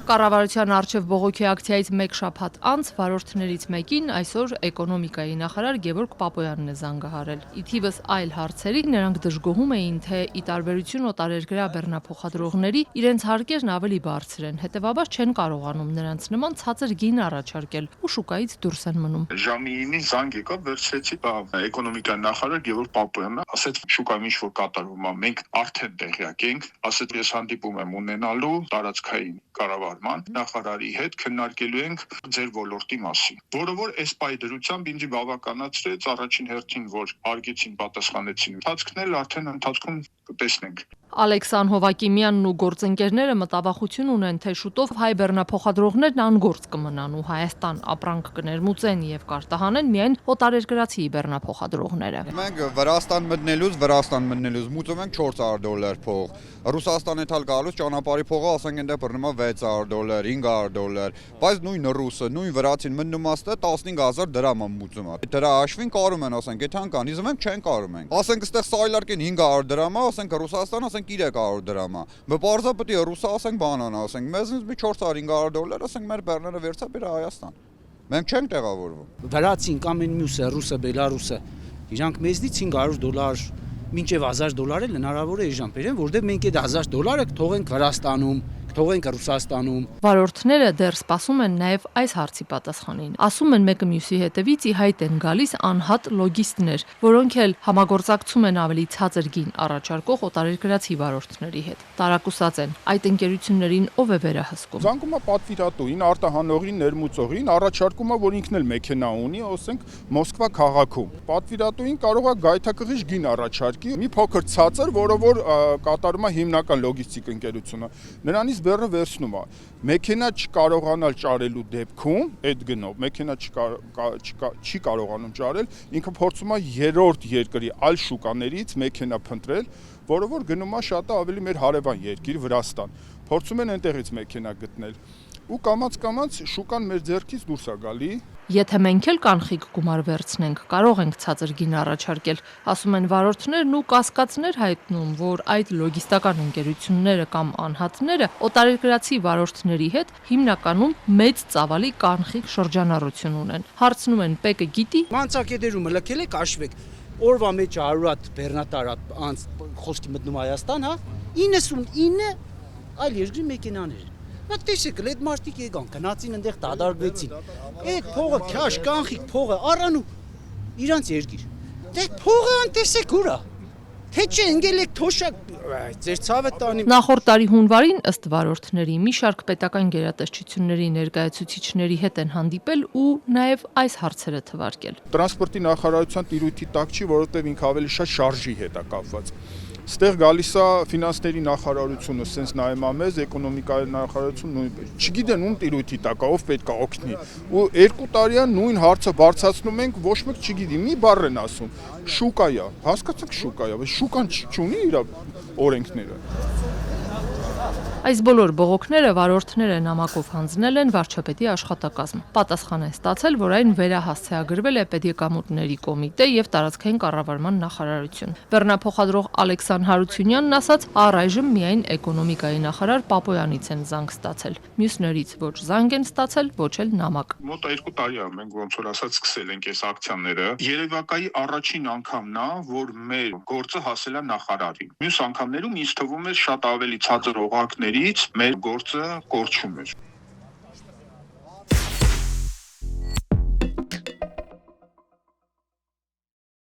Կառավարության առջև բողոքի ակցիայից մեկ շաբաթ անց վարորդներից մեկին այսօր էկոնոմիկայի նախարար Գևորգ Պապոյանն է զանգահարել։ Ի թիվս այլ հարցերի նրանք դժգոհում էին, թե ի տարբերություն օտարերկրյա բեռնափոխադրողների իրենց հարկերն ավելի բարձր են, հետևաբար չեն կարողանում նրանց նման ցածր գին առաջարկել ու շուկայից դուրս են մնում։ Ժամի 9-ին զանգ եկավ, վերցրեցի էկոնոմիկայի նախարար Գևորգ Պապոյանն, ասաց շուկայում ինչ որ կատարվում է, մենք արդեն տեղյակ ենք, ասաց ես հանդիպում եմ ունենալու տարածքային կառավարման նախարարի հետ քննարկելու ենք ձեր ոլորտի մասին, որը որ այս պայդրությամբ ինձ բավականացրեց առաջին հերթին, որ արգեցին, պատասխանեցին, ընթացքն էլ արդեն ընթացքում կտեսնենք։ Ալեքսան Հովակիմյանն ու գործընկերները մտավախություն ունեն, թե շուտով հայ բեռնափոխադրողներն անգործ կմնան ու Հայաստան ապրանք կներմուծեն եւ կարտահանեն միայն օտարերկրացի բեռնափոխադրողները։ Մենք Վրաստան մտնելուց մուծում ենք $400 փող։ Ռուսաստան էթալ գալուց ճանապարհի փողը ասենք այնտեղ բռնում է $600, $500, բայց նույն ռուսը, նույն վրացին մնում աստե 15000 դրամ է մուծում։ Դրա հաշվին կարում են ասենք, եթե անկանիզմ ենք չեն կարում ենք։ Ասենք այստեղ սայլարկեն 500 դրամ է, ասենք Ռուսաստան ասենք 300 դրամ է։ Բարձա պետք է ռուսը ասենք բանան ասենք, մեզնից մի $400-500 ասենք մեր բեռները վերցա բեր Հայաստան։ Մենք չենք տեղավորվում։ Վրացին կամ այն մյուսը, ռուսը, բելարուսը, իրանք մեզնից $500 մինչև $1000 էլ հնարավոր է իժան բերեն, որտեղ մենք այդ $1000-ը թողենք Վրաստանում, թողենք Ռուսաստանում։ Վարորդները դեռ սպասում են նաև այս հարցի պատասխանին։ Ասում են մեկը մյուսի հետևից ի հայտ են գալիս անհատ լոգիստներ, որոնք էլ համագործակցում են ավելի ցածր գին առաջարկող օտարերկրացի վարորդների հետ։ Տարակուսած են, այդ ընկերություններին ով է վերահսկում։ Զանգում է պատվիրատուին, արտահանողին, ներմուծողին, առաջարկում է, որ ինքն էլ մեքենա ունի, ասենք Մոսկվա քաղաքում։ Պատվիրատուին կարող է գայթակղիչ գին առաջարկի, մի փոքր ցածր, որը որ կատարում է հիմնական լոգիստիկ ընկերությունը։ Նրանից բեռը վերցնում է։ Մեքենա չկարողանալ ճարելու դեպքում, այդ գնով մեքենա չի կարողանում ճարել, ինքը փորձում է երրորդ երկրի այլ շուկաներից մեքենա փնտրել, որը որ գնում է շատ ավելի մեր հարևան երկիր Վրաստան։ Փորձում են այնտեղից մեքենա գտնել։ Ու կամաց շուկան մեր ձեռքից դուրս է գալի։ Եթե մենք էլ կանխիկ գումար վերցնենք, կարող ենք ցածր գին առաջարկել, ասում են վարորդներն ու կասկածներ հայտնում, որ այդ լոգիստական ընկերությունները կամ անհատները օտարերկրացի վարորդների հետ հիմնականում մեծ ծավալի կանխիկ շրջանառություն ունեն։ Հարցնում են Պեկը գիտի։ Մանցակետերումը լքել եք հաշվեք։ Օրվա մեջ 100 հատ բեռնատար անց խոսքի մտնում Հայաստան, հա 99 այլ երկրի մեքենաներ։ Նա տեսեք, այդ մարդիկ եկան, գնացին այնտեղ դադարվեցին։ Այդ փողը քաշ կանխիկ փողը առան ու իրանց երկիր։ Դե փողը անտեսեք ուրա։ Թե չէ ընկել եք թոշակ, ձեր ցավը տանի։ Նախորդ տարի հունվարին ըստ վարորդների մի շարք պետական գերատեսչությունների ներկայացուցիչների հետ են հանդիպել ու նաև այս հարցերը թվարկել։ Տրանսպորտի նախարարության տիրույթի տակ չի, որովհետև ինքը ավելի շատ շարժի հետ է կապված։ Ստեղ գալիս է ֆինանսների նախարարությունը, սենց նայում է մեզ, էկոնոմիկայի նախարարությունը նույնպես։ Չգիտեն ում տիրույթի տակ է, ով պետք է օգնի։ Ու 2 տարի է նույն հարցը բարձրացնում ենք, ոչ մեկ չգիտի, մի բառ են ասում։ Շուկա է, հասկացաք շուկա է, բայց շուկան չունի իր օրենքները։ Այս բոլոր բողոքները վարորդները նամակով հանձնել են վարչապետի աշխատակազմ։ Պատասխան են ստացել, որ այն վերահասցեագրվել է Պետեկամուտների կոմիտե եւ տարածքային կառավարման նախարարություն։ Բեռնափոխադրող Ալեքսան Հարությունյանն ասաց, առայժմ միայն էկոնոմիկայի նախարար Պապոյանից են զանգ ստացել։ Մյուսներից ոչ զանգ են ստացել, ոչ էլ նամակ։ Մոտ 2 տարի է մենք ոնց որ ասած սկսել ենք այս ակցիաները։ Երևակայի առաջին անգամն է, որ մեր գործը հասել է նախարարին։ Մյուս անգամներում ինձ թվում է շատ ավելի ցածր օղակներ մեր գործը կորչում էր։